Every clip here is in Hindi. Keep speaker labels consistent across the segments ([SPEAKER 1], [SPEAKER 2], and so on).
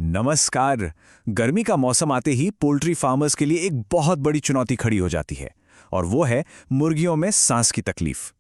[SPEAKER 1] नमस्कार। गर्मी का मौसम आते ही पोल्ट्री फार्मर्स के लिए एक बहुत बड़ी चुनौती खड़ी हो जाती है और वो है मुर्गियों में सांस की तकलीफ।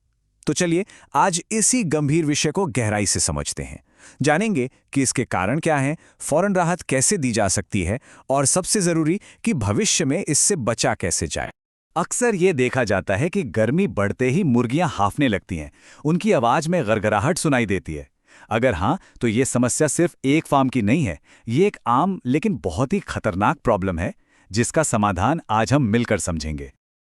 [SPEAKER 1] तो चलिए आज इसी गंभीर विषय को गहराई से समझते हैं। जानेंगे कि इसके कारण क्या हैं, फौरन राहत कैसे दी जा सकती है और सबसे जरूरी कि भविष्य में इससे बचा कैसे जाए।
[SPEAKER 2] अक्सर ये देखा जाता है कि गर्मी बढ़ते ही मुर्गियां हांफने लगती हैं, उनकी आवाज में गड़गड़ाहट सुनाई देती है। अगर हाँ, तो ये समस्या सिर्फ एक फार्म की नहीं है, ये एक आम लेकिन बहुत ही खतरनाक प्रॉब्लम है, जिसका समाधान आज हम मिलकर समझेंगे।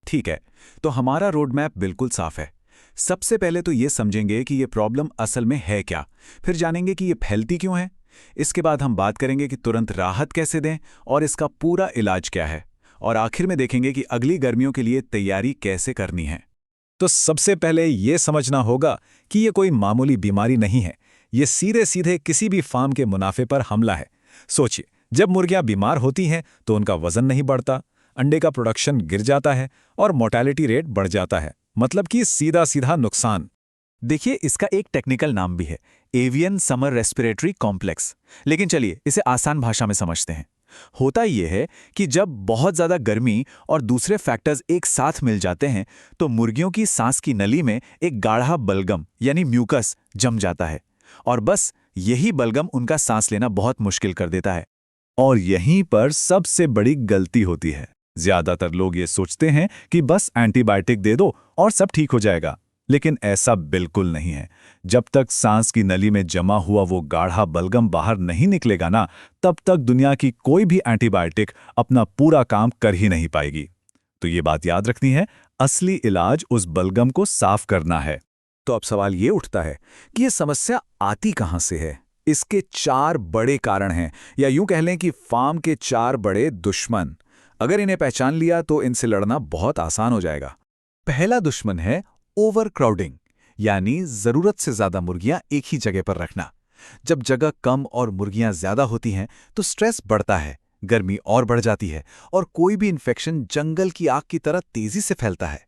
[SPEAKER 1] ठीक है, तो हमारा रोड मैप बिल्कुल साफ है। सबसे पहले तो ये समझेंगे कि ये प्रॉब्लम असल में है क्या, फिर जानेंगे कि ये फैलती क्यों है। इसके बाद हम बात करेंगे कि तुरंत राहत कैसे दें और इसका पूरा इलाज क्या है, और आखिर में देखेंगे कि अगली गर्मियों के लिए तैयारी कैसे करनी है।
[SPEAKER 3] तो सबसे पहले ये समझना होगा कि ये कोई मामूली बीमारी नहीं है, ये सीधे सीधे किसी भी फार्म के मुनाफे पर हमला है। सोचिए, जब मुर्गियां बीमार होती हैं तो उनका वजन नहीं बढ़ता, अंडे का प्रोडक्शन गिर जाता है और मोर्टेलिटी रेट बढ़ जाता है, मतलब कि सीधा सीधा नुकसान।
[SPEAKER 2] देखिए, इसका एक टेक्निकल नाम भी है, एवियन समर रेस्पिरेटरी कॉम्प्लेक्स। लेकिन चलिए इसे आसान भाषा में समझते हैं। होता यह है कि जब बहुत ज़्यादा गर्मी और दूसरे फैक्टर्स एक साथ मिल जाते हैं तो मुर्गियों की सांस की नली में एक गाढ़ा बलगम यानी म्यूकस जम जाता है, और बस यही बलगम उनका सांस लेना बहुत मुश्किल कर देता है।
[SPEAKER 3] और यहीं पर सबसे बड़ी गलती होती है। ज्यादातर लोग ये सोचते हैं कि बस एंटीबायोटिक दे दो और सब ठीक हो जाएगा, लेकिन ऐसा बिल्कुल नहीं है। जब तक सांस की नली में जमा हुआ वो गाढ़ा बलगम बाहर नहीं निकलेगा ना, तब तक दुनिया की कोई भी एंटीबायोटिक अपना पूरा काम कर ही नहीं पाएगी। तो ये बात याद रखनी है, असली इलाज उस बलगम को साफ करना है।
[SPEAKER 1] तो अब सवाल ये उठता है कि ये समस्या आती कहां से है। इसके 4 बड़े कारण हैं, या यूं कह लें कि फार्म के 4 बड़े दुश्मन। अगर इन्हें पहचान लिया तो इनसे लड़ना बहुत आसान हो जाएगा।
[SPEAKER 2] पहला दुश्मन है ओवर क्राउडिंग, यानी जरूरत से ज्यादा मुर्गियां एक ही जगह पर रखना। जब जगह कम और मुर्गियां ज्यादा होती हैं तो स्ट्रेस बढ़ता है, गर्मी और बढ़ जाती है और कोई भी इन्फेक्शन जंगल की आग की तरह तेजी से फैलता है।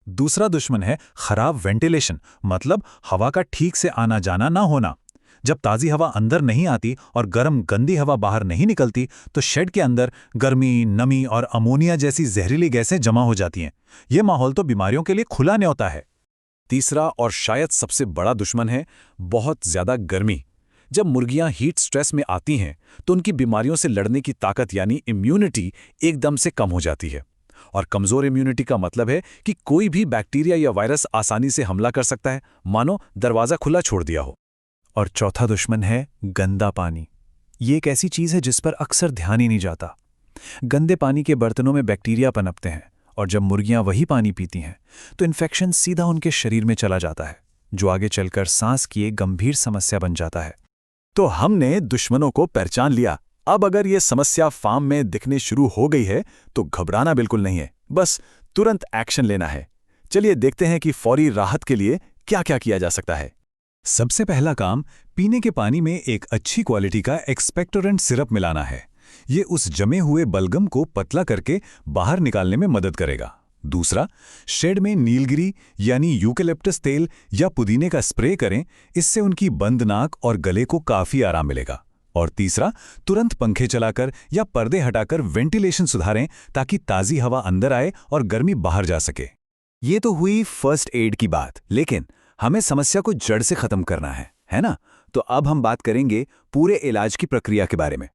[SPEAKER 3] दूसरा दुश्मन है खराब वेंटिलेशन, मतलब हवा का ठीक से आना जाना ना होना। जब ताज़ी हवा अंदर नहीं आती और गर्म गंदी हवा बाहर नहीं निकलती तो शेड के अंदर गर्मी, नमी और अमोनिया जैसी जहरीली गैसें जमा हो जाती हैं। ये माहौल तो बीमारियों के लिए खुला न्योता है।
[SPEAKER 1] तीसरा और शायद सबसे बड़ा दुश्मन है बहुत ज्यादा गर्मी। जब मुर्गियां हीट स्ट्रेस में आती हैं तो उनकी बीमारियों से लड़ने की ताकत यानी इम्यूनिटी एकदम से कम हो जाती है। और कमजोर इम्यूनिटी का मतलब है कि कोई भी बैक्टीरिया या वायरस आसानी से हमला कर सकता है, मानो दरवाजा खुला छोड़ दिया हो।
[SPEAKER 3] और चौथा दुश्मन है गंदा पानी। ये एक ऐसी चीज़ है जिस पर अक्सर ध्यान ही नहीं जाता। गंदे पानी के बर्तनों में बैक्टीरिया पनपते हैं और जब मुर्गियां वही पानी पीती हैं तो इन्फेक्शन सीधा उनके शरीर में चला जाता है, जो आगे चलकर सांस की एक गंभीर समस्या बन जाता है।
[SPEAKER 1] तो हमने दुश्मनों को पहचान लिया। अब अगर ये समस्या फार्म में दिखने शुरू हो गई है तो घबराना बिल्कुल नहीं है, बस तुरंत एक्शन लेना है। चलिए देखते हैं कि फौरी राहत के लिए क्या क्या किया जा सकता है।
[SPEAKER 3] सबसे पहला काम पीने के पानी में एक अच्छी क्वालिटी का एक्सपेक्टोरेंट सिरप मिलाना है। ये उस जमे हुए बलगम को पतला करके बाहर निकालने में मदद करेगा। दूसरा, शेड में नीलगिरी यानी यूकेलिप्टस तेल या पुदीने का स्प्रे करें, इससे उनकी बंद नाक और गले को काफी आराम मिलेगा। और तीसरा, तुरंत पंखे चलाकर या पर्दे हटाकर वेंटिलेशन सुधारें ताकि ताज़ी हवा अंदर आए और गर्मी बाहर जा सके।
[SPEAKER 1] ये तो हुई फर्स्ट एड की बात, लेकिन हमें समस्या को जड़ से खत्म करना है ना? तो अब हम बात करेंगे पूरे इलाज की प्रक्रिया के बारे में।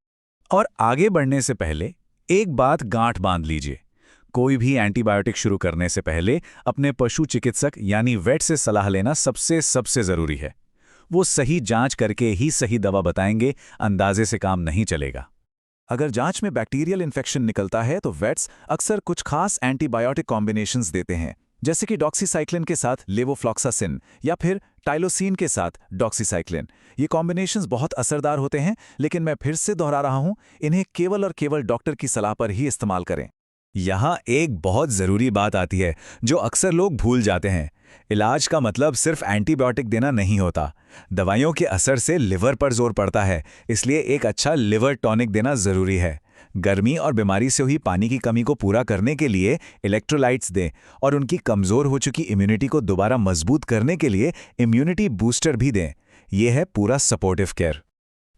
[SPEAKER 3] और आगे बढ़ने से पहले एक बात गांठ बांध लीजिए, कोई भी एंटीबायोटिक शुरू करने से पहले अपने पशु चिकित्सक यानी वेट से सलाह लेना सबसे जरूरी है। वो सही जांच करके ही सही दवा बताएंगे, अंदाजे से काम नहीं चलेगा।
[SPEAKER 1] अगर जांच में बैक्टीरियल इन्फेक्शन निकलता है तो वेट्स अक्सर कुछ खास एंटीबायोटिक कॉम्बिनेशंस देते हैं, जैसे कि डॉक्सीसाइक्लिन के साथ लेवोफ्लॉक्सासिन या फिर टाइलोसिन के साथ डॉक्सीसाइक्लिन। ये कॉम्बिनेशंस बहुत असरदार होते हैं, लेकिन मैं फिर से दोहरा रहा हूं, इन्हें केवल और केवल डॉक्टर की सलाह पर ही इस्तेमाल करें।
[SPEAKER 3] यहाँ एक बहुत ज़रूरी बात आती है जो अक्सर लोग भूल जाते हैं। इलाज का मतलब सिर्फ एंटीबायोटिक देना नहीं होता। दवाइयों के असर से लिवर पर जोर पड़ता है, इसलिए एक अच्छा लिवर टॉनिक देना ज़रूरी है। गर्मी और बीमारी से हुई पानी की कमी को पूरा करने के लिए इलेक्ट्रोलाइट्स दें और उनकी कमज़ोर हो चुकी इम्यूनिटी को दोबारा मजबूत करने के लिए इम्यूनिटी बूस्टर भी दें। यह है पूरा सपोर्टिव केयर।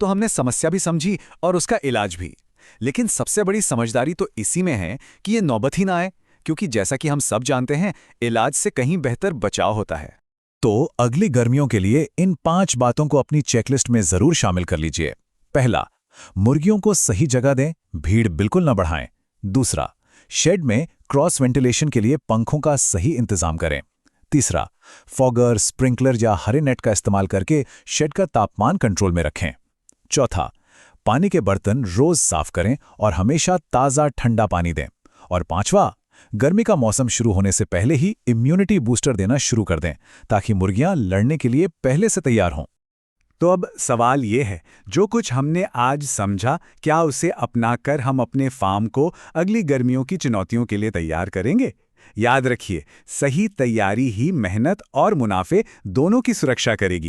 [SPEAKER 2] तो हमने समस्या भी समझी और उसका इलाज भी। लेकिन सबसे बड़ी समझदारी तो इसी में है कि ये नौबत ही ना आए, क्योंकि जैसा कि हम सब जानते हैं, इलाज से कहीं बेहतर बचाव होता है।
[SPEAKER 3] तो अगली गर्मियों के लिए इन 5 बातों को अपनी चेकलिस्ट में जरूर शामिल कर लीजिए। पहला, मुर्गियों को सही जगह दें, भीड़ बिल्कुल न बढ़ाएं। दूसरा, शेड में क्रॉस वेंटिलेशन के लिए पंखों का सही इंतजाम करें। तीसरा, फॉगर, स्प्रिंकलर या हरे नेट का इस्तेमाल करके शेड का तापमान कंट्रोल में रखें। चौथा, पानी के बर्तन रोज साफ करें और हमेशा ताज़ा ठंडा पानी दें। और पांचवा, गर्मी का मौसम शुरू होने से पहले ही इम्यूनिटी बूस्टर देना शुरू कर दें, ताकि मुर्गियां लड़ने के लिए पहले से तैयार हों।
[SPEAKER 1] तो अब सवाल ये है, जो कुछ हमने आज समझा, क्या उसे अपनाकर हम अपने फार्म को अगली गर्मियों की चुनौतियों के लिए तैयार करेंगे? याद रखिए, सही तैयारी ही मेहनत और मुनाफे दोनों की सुरक्षा करेगी।